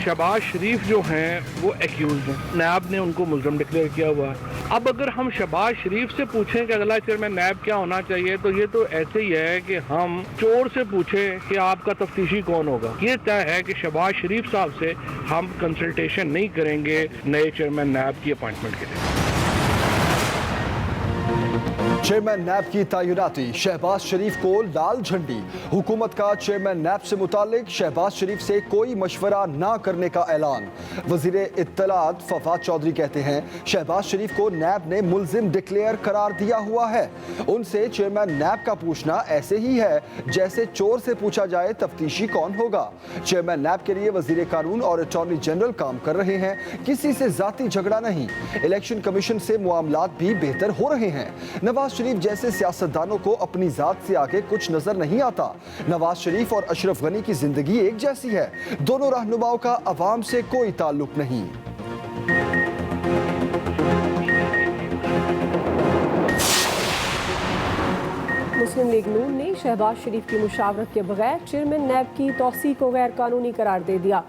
शहबाज शरीफ जो हैं वो एक्यूज हैं, नैब ने उनको मुलज़म डिक्लेयर किया हुआ है। अब अगर हम शहबाज शरीफ से पूछें कि अगला चेयरमैन नैब क्या होना चाहिए, तो ये तो ऐसे ही है कि हम चोर से पूछें कि आपका तफ्तीशी कौन होगा। ये तय है कि शहबाज शरीफ साहब से हम कंसल्टेशन नहीं करेंगे नए चेयरमैन नैब की अपॉइंटमेंट के लिए। चेयरमैन नैब की तैनाती, शहबाज शरीफ को लाल झंडी। हुकूमत का चेयरमैन नैब से मुतालिक शहबाज शरीफ से कोई मशवरा ना करने का ऐलान। वजीर इत्तलात फवाद चौधरी कहते हैं शहबाज शरीफ को नैब ने मुल्जिम डिक्लेयर करार दिया हुआ है। उनसे चेयरमैन नैब का पूछना ऐसे ही है जैसे चोर से पूछा जाए तफ्तीशी कौन होगा। चेयरमैन नैब के लिए वजीर कानून और अटॉर्नी जनरल काम कर रहे हैं, किसी से जाती झगड़ा नहीं। इलेक्शन कमीशन से मामलात भी बेहतर हो रहे हैं। नवाज शरीफ जैसे सियासतदानों को अपनी जात से आगे कुछ नजर नहीं आता। नवाज शरीफ और अशरफ गनी की जिंदगी एक जैसी है। दोनों रहनुमाओं का अवाम से कोई ताल्लुक नहीं। मुस्लिम लीग नून ने शहबाज शरीफ की मुशावरत के बगैर चेयरमैन नैब की तौसी को गैर कानूनी करार दे दिया।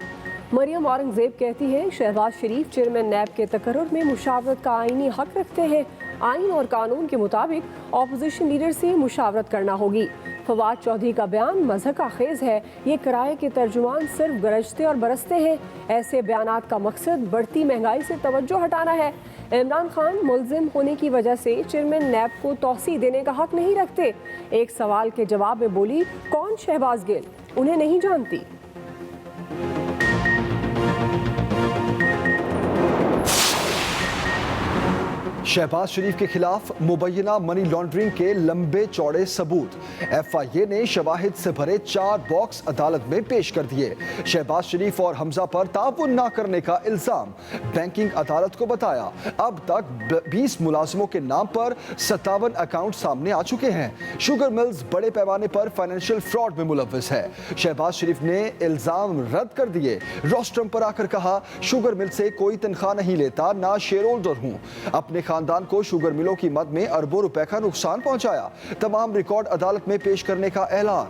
मरियम औरंगजेब कहती हैं शहबाज शरीफ चेयरमैन नैब के तकर्रुर में मुशावरत का आईनी हक रखते हैं। आइन और कानून के मुताबिक अपोजिशन लीडर से मुशावरत करना होगी। फवाद चौधरी का बयान मज़हका खेज है। ये किराए के तर्जुमान सिर्फ गरजते और बरसते हैं। ऐसे बयानात का मकसद बढ़ती महंगाई से तवज्जो हटाना है। इमरान खान मुल्जिम होने की वजह से चेयरमैन नैब को तौसी देने का हक नहीं रखते। एक सवाल के जवाब में बोली, कौन शहबाज गिल? उन्हें नहीं जानती। शहबाज शरीफ के खिलाफ मुबैना मनी लॉन्ड्रिंग के लंबे चौड़े सबूत। FIA ने शवाहिद से भरे 4 बॉक्स अदालत में पेश कर दिए। शहबाज शरीफ और हमजा पर ताउन ना करने का इल्जाम। बैंकिंग अदालत को बताया अब तक 20 मुलाजिमों के नाम पर 57 अकाउंट सामने आ चुके हैं। शुगर मिल्स बड़े पैमाने पर फाइनेंशियल फ्रॉड में मुलव्वस है। शहबाज शरीफ ने इल्जाम रद्द कर दिए। रोस्ट्रम पर आकर कहा शुगर मिल से कोई तनख्वाह नहीं लेता, ना शेयर होल्डर हूँ। अपने खानदान को शुगर मिलों की मद में अरबों रुपए का नुकसान पहुंचाया। तमाम रिकॉर्ड अदालत में पेश करने का ऐलान।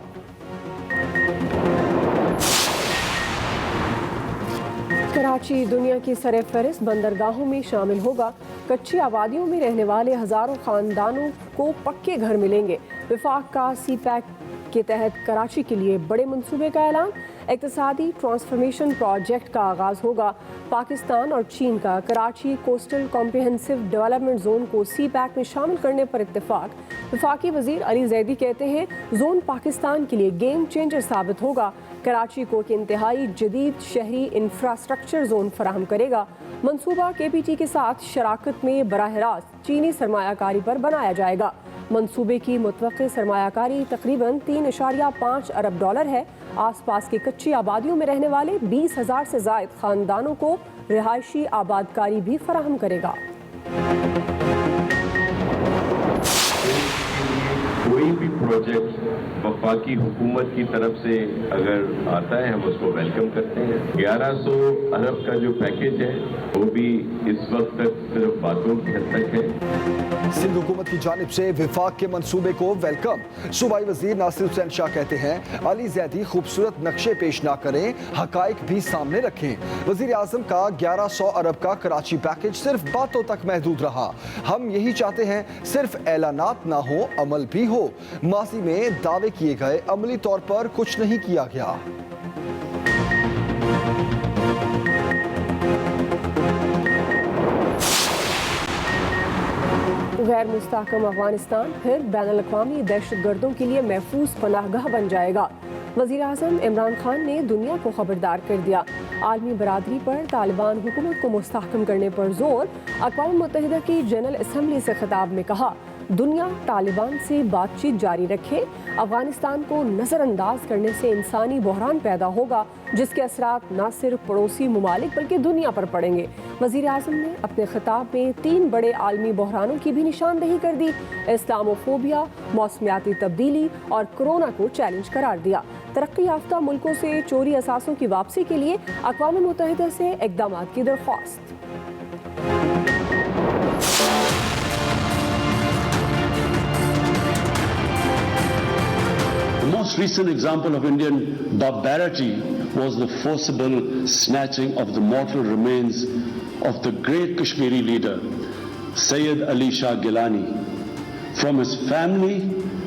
कराची दुनिया की सरफहरिस्त बंदरगाहों में शामिल होगा। कच्ची आबादियों में रहने वाले हजारों खानदानों को पक्के घर मिलेंगे। विफाक का CPEC के तहत कराची के लिए बड़े मंसूबे का ऐलान। इक्तिसादी ट्रांसफॉर्मेशन प्रोजेक्ट का आगाज होगा। पाकिस्तान और चीन का Karachi coastal comprehensive development zone को CPEC में शामिल करने पर इत्तेफाक। वफाकी वजीर अली जैदी कहते हैं जोन पाकिस्तान के लिए गेम चेंजर साबित होगा। कराची को एक इंतहाई जदीद शहरी इंफ्रास्ट्रक्चर जोन फराहम करेगा। मंसूबा KPT के साथ शराकत में बराह रास्त चीनी सरमायाकारी पर बनाया जाएगा। मंसूबे की मुतवक्की सरमायाकारी तकरीबन $3.5 अरब है। आसपास की कच्ची आबादियों में रहने वाले 20,000 से ज़ायद खानदानों को रिहायशी आबादकारी भी फराहम करेगा। कोई भी प्रोजेक्ट वफाकी हुकूमत की तरफ से अगर आता है हम उसको वेलकम करते हैं। 1100 अरब का जो पैकेज है वो भी इस वक्त तक सिर्फ बातों की हद तक है। सिंध हुकूमत की जानिब से विफाक के मंसूबे को वेलकम। सूबाई वजीर नासिर हुसैन शाह कहते हैं अली जैदी खूबसूरत नक्शे पेश ना करें, हकाइक भी सामने रखें। वजीर आजम का 1100 अरब का कराची पैकेज सिर्फ बातों तक महदूद रहा। हम यही चाहते हैं सिर्फ ऐलानात ना हो, अमल भी हो। माजी में दावे किए गए अमली तौर पर कुछ नहीं किया गया। गैर मुस्तहकम अफगानिस्तान फिर बैनुल-अक़वामी दहशतगर्दों के लिए महफूज पनाहगाह बन जाएगा। वज़ीर आज़म इमरान खान ने दुनिया को खबरदार कर दिया। आलमी बरादरी पर तालिबान हुकूमत को मुस्तहकम करने पर जोर। अक़वाम मुत्तहिदा की जनरल असम्बली से खिताब में कहा दुनिया तालिबान से बातचीत जारी रखे। अफगानिस्तान को नज़रअंदाज करने से इंसानी बहरान पैदा होगा जिसके असरात न सिर्फ पड़ोसी ममालिक बल्कि दुनिया पर पड़ेंगे। वज़ीर आज़म ने अपने खिताब में 3 बड़े आलमी बहरानों की भी निशानदेही कर दी। इस्लामोफोबिया, मौसमियाती तब्दीली और कोरोना को चैलेंज करार दिया। तरक्की याफ्ता मुल्कों से चोरी असासों की वापसी के लिए अक़वाम मुत्तहिदा से इक़दामात की दरख्वास्त। The most recent example of Indian barbarity was the forcible snatching of the mortal remains of the great Kashmiri leader, Sayyid Ali Shah Gilani, from his family,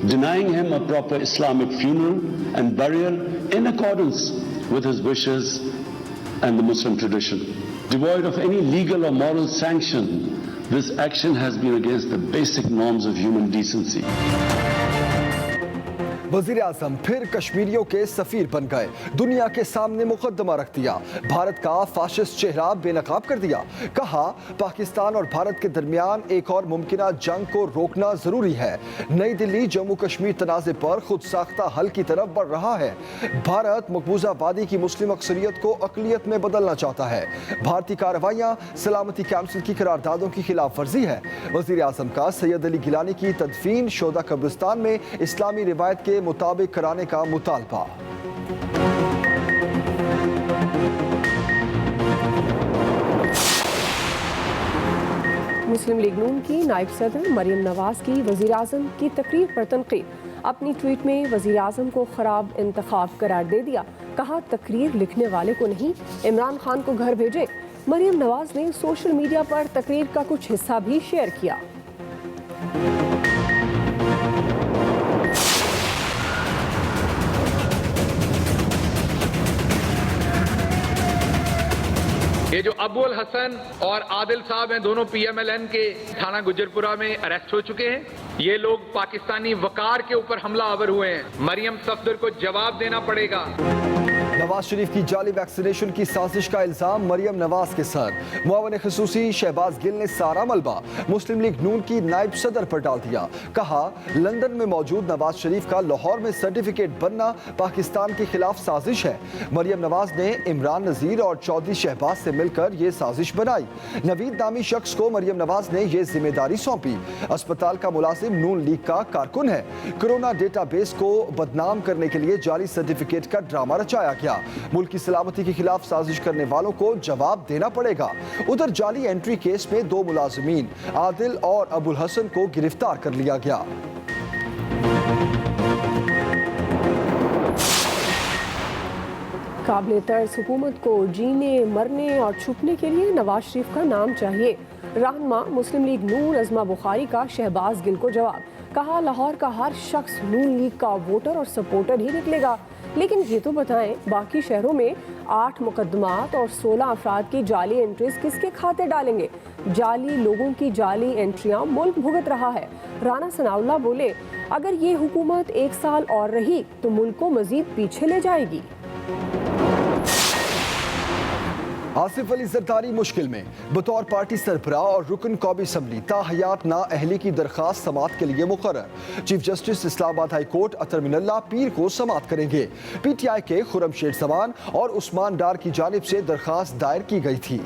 denying him a proper Islamic funeral and burial in accordance with his wishes and the Muslim tradition. Devoid of any legal or moral sanction, this action has been against the basic norms of human decency. वज़ीर आज़म फिर कश्मीरियों के सफ़ीर बन गए, दुनिया के सामने मुकदमा रख दिया, भारत का फाशिस्ट चेहरा बेनकाब कर दिया। कहा पाकिस्तान और भारत के दरमियान एक और मुमकिना जंग को रोकना ज़रूरी है। नई दिल्ली जम्मू कश्मीर तनाज़े पर खुद साख्ता हल की तरफ बढ़ रहा है। भारत मकबूजा वादी की मुस्लिम अक्सरियत को अक़लियत में बदलना चाहता है। भारतीय कार्रवाइयाँ सलामती काउंसिल की करारदादों की खिलाफ वर्जी है। वज़ीर आज़म का सैयद अली गिलानी की तदफीन शोदा कब्रिस्तान में इस्लामी रिवायत के मुताबिक कराने का मुतालबा। मुस्लिम लीग नून की नायब सदर मरियम नवाज की वज़ीर आज़म की तकरीर पर तनकीद। अपनी ट्वीट में वज़ीर आज़म को ख़राब इंतखाब करार दे दिया। कहा तकरीर लिखने वाले को नहीं, इमरान खान को घर भेजे। मरियम नवाज ने सोशल मीडिया पर तकरीर का कुछ हिस्सा भी शेयर किया। ये जो अबुल हसन और आदिल साहब हैं, दोनों PMLN के थाना गुजरपुरा में अरेस्ट हो चुके हैं। ये लोग पाकिस्तानी वकार के ऊपर हमला आवर हुए हैं। मरियम सफदर को जवाब देना पड़ेगा। नवाज शरीफ की जाली वैक्सीनेशन की साजिश का इल्जाम मरियम नवाज के सर। मुआवन खसूसी शहबाज गिल ने सारा मलबा मुस्लिम लीग नून की नायब सदर पर डाल दिया। कहा लंदन में मौजूद नवाज शरीफ का लाहौर में सर्टिफिकेट बनना पाकिस्तान के खिलाफ साजिश है। मरियम नवाज ने इमरान नजीर और चौधरी शहबाज से मिलकर ये साजिश बनाई। नवीद नामी शख्स को मरियम नवाज ने ये जिम्मेदारी सौंपी। अस्पताल का मुलाजिम नून लीग का कारकुन है। कोरोना डेटाबेस को बदनाम करने के लिए जाली सर्टिफिकेट का ड्रामा रचाया गया। मुल्क की सलामती के खिलाफ साजिश करने वालों को जवाब देना पड़ेगा। उधर जाली एंट्री केस में 2 मुलाजिमीन आदिल और अबुल हसन को गिरफ्तार कर लिया गया। काबिल तर्स हुकूमत को जीने, मरने और छुपने के लिए नवाज शरीफ का नाम चाहिए। रहनुमा मुस्लिम लीग नून अज़मा बुखारी का शहबाज गिल को जवाब। कहा लाहौर का हर शख्स नून लीग का वोटर और सपोर्टर ही निकलेगा, लेकिन ये तो बताएं बाकी शहरों में 8 मुकदमात और 16 अफराद की जाली एंट्रीज किसके खाते डालेंगे? जाली लोगों की जाली एंट्रियां मुल्क भुगत रहा है। राना सनाउल्लाह बोले अगर ये हुकूमत 1 साल और रही तो मुल्क को मजीद पीछे ले जाएगी। आसिफ अली जरदारी मुश्किल में, बतौर पार्टी सरबराह और रुकन कौमी असम्बली ताहयात नाअहली की दरख्वास्त समाअत के लिए मुकर्रर। Chief justice Islamabad high court Athar Minallah पीर को समाअत करेंगे। PTI के खुरमशेर जमान और उस्मान डार की जानिब से दरख्वास्त दायर की गई थी।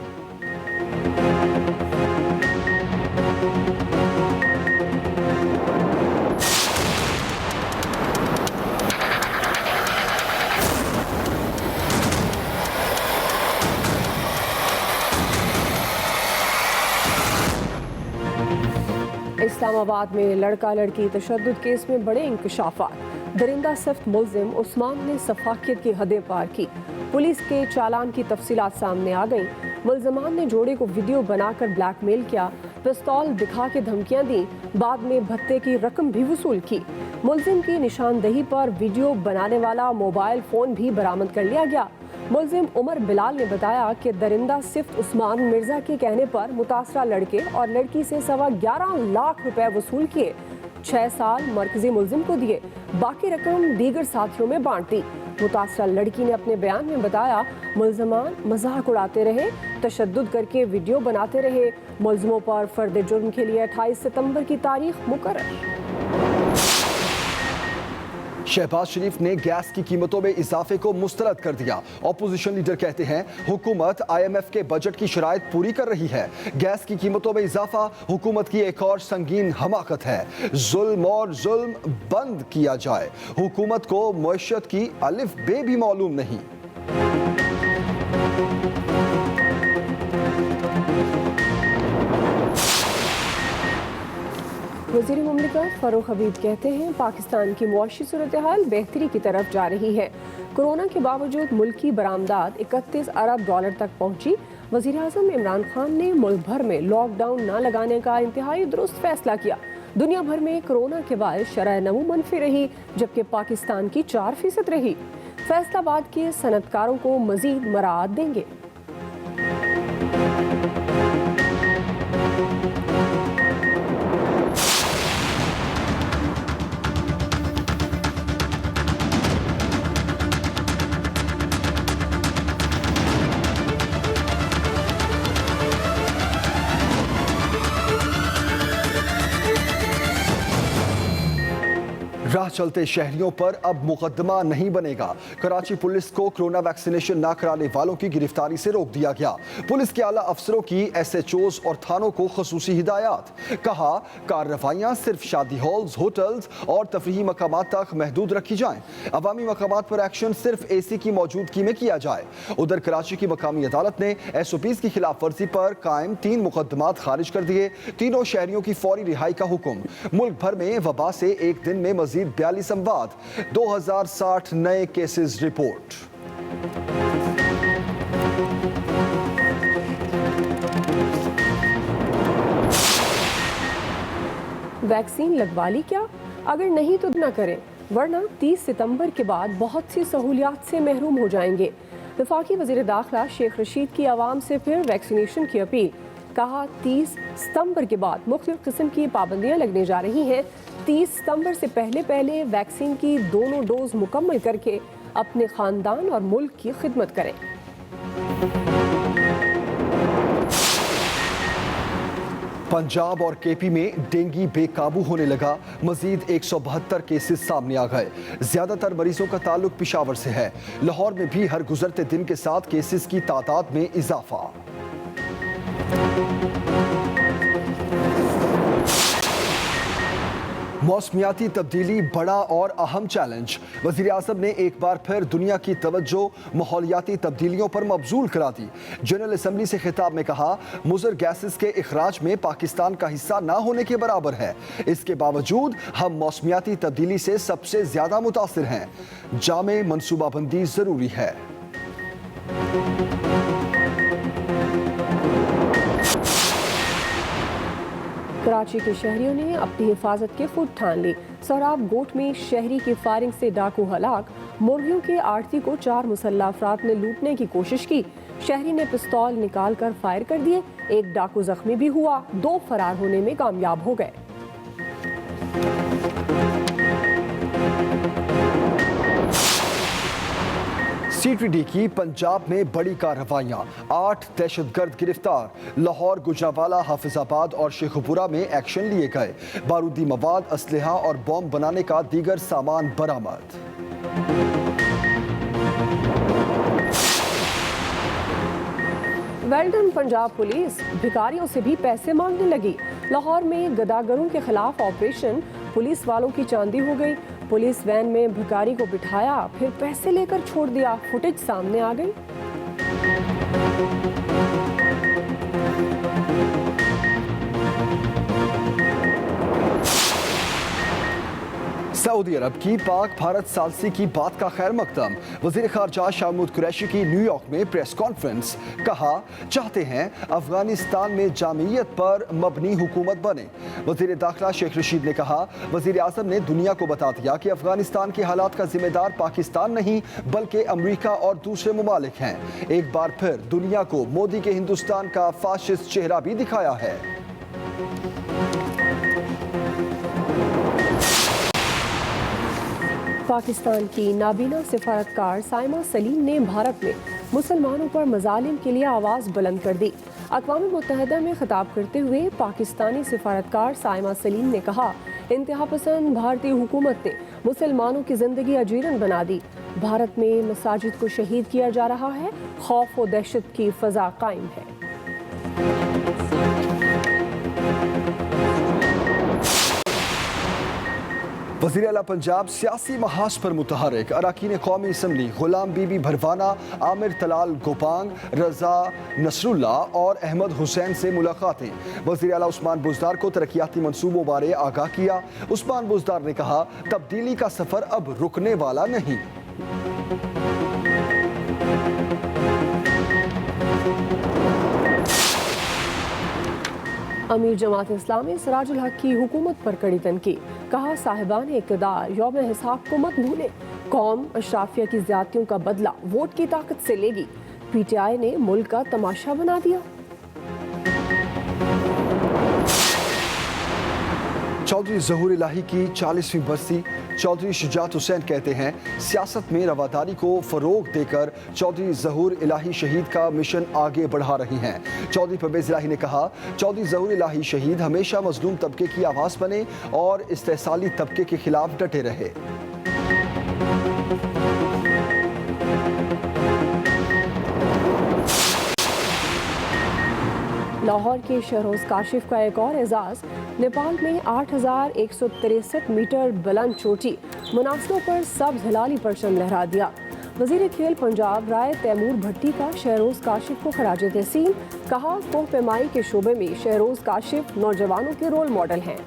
इस्लामाबाद में लड़का लड़की तशद्दुद केस में बड़े इंकशाफात। दरिंदा सख्त मुल्जिम उस्मान ने सफाकियत की हदें पार की। पुलिस के चालान की तफसीलात सामने आ गईं। मुल्जिमान ने जोड़े को वीडियो बनाकर ब्लैकमेल किया, पिस्तौल दिखा के धमकियां दी, बाद में भत्ते की रकम भी वसूल की। मुल्जिम की निशानदही पर वीडियो बनाने वाला मोबाइल फ़ोन भी बरामद कर लिया गया। मुल्जिम उमर बिलाल ने बताया कि दरिंदा सिफ्त उस्मान मिर्जा के कहने पर मुतासरा लड़के और लड़की से 11.25 लाख रुपए वसूल किए। 6 साल मरकजी मुल्जिम को दिए, बाकी रकम दीगर साथियों में बांट दी। मुतासरा लड़की ने अपने बयान में बताया मुल्जिमान मजाक उड़ाते रहे, तशद्दुद करके वीडियो बनाते रहे। मुल्जिमों पर फर्द जुर्म के लिए 28 सितंबर की तारीख मुकर्रर। शहबाज शरीफ ने गैस की कीमतों में इजाफे को मुस्तरद कर दिया। ऑपोजिशन लीडर कहते हैं हुकूमत IMF के बजट की शराइत पूरी कर रही है। गैस की कीमतों में इजाफा हुकूमत की एक और संगीन हमाकत है। जुल्म और जुल्म बंद किया जाए। हुकूमत को मईशत की अलिफ बे भी मालूम नहीं। वज़ीर मुमलिकत फ़ारूक हबीब कहते हैं पाकिस्तान की मुआशी सूरत हाल बेहतरी की तरफ जा रही है। कोरोना के बावजूद मुल्की बरामदात 31 अरब डॉलर तक पहुंची। वज़ीर आज़म इमरान खान ने मुल्क भर में लॉकडाउन न लगाने का इंतहाई दुरुस्त फैसला किया। दुनिया भर में कोरोना के बाद शरह नमू मनफी रही, जबकि पाकिस्तान की 4% रही। फैसलाबाद के सनतकारों को मजीद मराहत देंगे। राह चलते शहरियों पर अब मुकदमा नहीं बनेगा। कराची पुलिस को कोरोना वैक्सीनेशन न कराने वालों की गिरफ्तारी से रोक दिया गया। पुलिस के आला अफसरों की SHOs और थानों को खसूसी हिदायत। कहा कार्रवाइयां सिर्फ शादी हॉल्स, होटल्स और तफरीही मकामात तक महदूद रखी जाएं। अवामी मकामात पर एक्शन सिर्फ AC की मौजूदगी में किया जाए। उधर कराची की मकामी अदालत ने SOPs की खिलाफ वर्जी पर कायम 3 मुकदमात खारिज कर दिए। तीनों शहरियों की फौरी रिहाई का हुक्म। मुल्क भर में वबा से एक दिन में मजीद 42 अमवात, 2060 नए केसेस रिपोर्ट। वैक्सीन लगवा ली क्या? अगर नहीं तो न करें, वरना 30 सितंबर के बाद बहुत सी सहूलियात से महरूम हो जाएंगे। वफाकी वज़ीर दाखिला शेख रशीद की आवाम से फिर वैक्सीनेशन की अपील। कहा 30 सितंबर के बाद मुख्तलिफ किस्म की पाबंदियां लगने जा रही हैं। 30 सितंबर से पहले वैक्सीन की दोनों डोज मुकम्मल करके अपने खानदान और मुल्क की खिदमत करें। पंजाब और KP में डेंगू बेकाबू होने लगा। मजीद 172 केसेस सामने आ गए। ज्यादातर मरीजों का ताल्लुक पेशावर से है। लाहौर में भी हर गुजरते दिन के साथ केसेस की तादाद में इजाफा। मौसमियाती तब्दीली बड़ा और अहम चैलेंज। वज़ीर आज़म ने एक बार फिर दुनिया की तवज्जो माहौलियाती तब्दीलियों पर मबजूल करा दी। जनरल असम्बली से खिताब में कहा मुज़र गैसेस के इखराज में पाकिस्तान का हिस्सा ना होने के बराबर है। इसके बावजूद हम मौसमियाती तब्दीली से सबसे ज़्यादा मुतासिर हैं। जामे मनसूबाबंदी ज़रूरी है। कराची के शहरियों ने अपनी हिफाजत के खुद ठान ली। सोहराब गोट में शहरी की फायरिंग से डाकू हलाक। मुर्गियों के आड़ती को 4 मुसल्लह अफराद ने लूटने की कोशिश की। शहरी ने पिस्तौल निकाल कर फायर कर दिए। एक डाकू जख्मी भी हुआ। 2 फरार होने में कामयाब हो गए। CTD की पंजाब में बड़ी कार्रवाइयां। 8 दहशतगर्द गिरफ्तार। लाहौर, गुजरांवाला, हाफिजाबाद और शेखुपुरा में एक्शन लिए गए। बारूदी मवाद, असलहा और बॉम्ब बनाने का दीगर सामान बरामद। वेल्डन पंजाब पुलिस भिखारियों से भी पैसे मांगने लगी। लाहौर में गदागरों के खिलाफ ऑपरेशन। पुलिस वालों की चांदी हो गई। पुलिस वैन में भिखारी को बिठाया, फिर पैसे लेकर छोड़ दिया। फुटेज सामने आ गई। सऊदी अरब की पाक भारत सालसी की बात का खैर मकदम। वज़ीर ख़ारजा शाह महमूद कुरैशी की न्यूयॉर्क में प्रेस कॉन्फ्रेंस। कहा चाहते हैं अफगानिस्तान में जामियत पर मबनी हुकूमत बने। वज़ीर दाखिला शेख रशीद ने कहा वज़ीर आज़म ने दुनिया को बता दिया कि अफगानिस्तान के हालात का जिम्मेदार पाकिस्तान नहीं बल्कि अमरीका और दूसरे ममालिक हैं। एक बार फिर दुनिया को मोदी के हिंदुस्तान का फाशिस्ट चेहरा भी दिखाया है। पाकिस्तान की नाबीना सिफारतकार साइमा सलीम ने भारत में मुसलमानों पर मजालिम के लिए आवाज़ बुलंद कर दी। अक़वाम मुत्तहिदा में खिताब करते हुए पाकिस्तानी सिफारतकार साइमा सलीम ने कहा इंतहा पसंद भारतीय हुकूमत ने मुसलमानों की ज़िंदगी अजीरन बना दी। भारत में मसाजिद को शहीद किया जा रहा है। खौफ व दहशत की फ़ज़ा कायम है। वज़ीर आला पंजाब सियासी महाज पर मुतहरिक। अरकान कौमी असम्बली गुलाम बीबी भरवाना, आमिर तलाल गोपांग, रजा नसरुल्ला और अहमद हुसैन से मुलाकातें। वज़ीर आला उस्मान बुज़दार को तरक्याती मंसूबों बारे आगाह किया। उस्मान बुज़दार ने कहा तब्दीली का सफ़र अब रुकने वाला नहीं। अमीर जमात इस्लामी सिराजुल हक की हुकूमत पर कड़ी तनकीद, कहा साहिबान इक़्तिदार यौम हिसाब को मत भूले, कौम अशराफिया की ज़्यादतियों का बदला वोट की ताकत से लेगी। PTI ने मुल्क का तमाशा बना दिया। चौधरी ज़हूर इलाही की 40वीं बरसी। चौधरी शुजात हुसैन कहते हैं सियासत में रवादारी को फ़रोग देकर चौधरी ज़हूर इलाही शहीद का मिशन आगे बढ़ा रही हैं। चौधरी परवेज़ इलाही ने कहा चौधरी ज़हूर इलाही शहीद हमेशा मज़लूम तबके की आवाज़ बने और इस्तेहसाली तबके के खिलाफ डटे रहे। लाहौर के शहरोज़ काशिफ का एक और एजाज़, नेपाल में 8,163 मीटर बुलंद चोटी मुनासिरों पर सब्ज़ हिलाली परचम लहरा दिया। वज़ीर खेल पंजाब राय तैमूर भट्टी का शहरोज़ काशिफ को खराज तहसीन, कहा कोह पैमाई के शोबे में शहरोज़ काशिफ नौजवानों के रोल मॉडल हैं।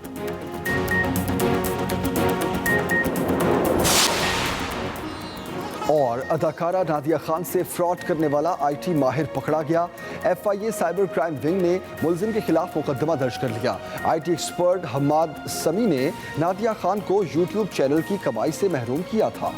और अदाकारा नादिया खान से फ्रॉड करने वाला IT माहिर पकड़ा गया। FIA साइबर क्राइम विंग ने मुलजिम के खिलाफ मुकदमा दर्ज कर लिया। IT एक्सपर्ट हम्माद समी ने नादिया खान को YouTube चैनल की कमाई से महरूम किया था।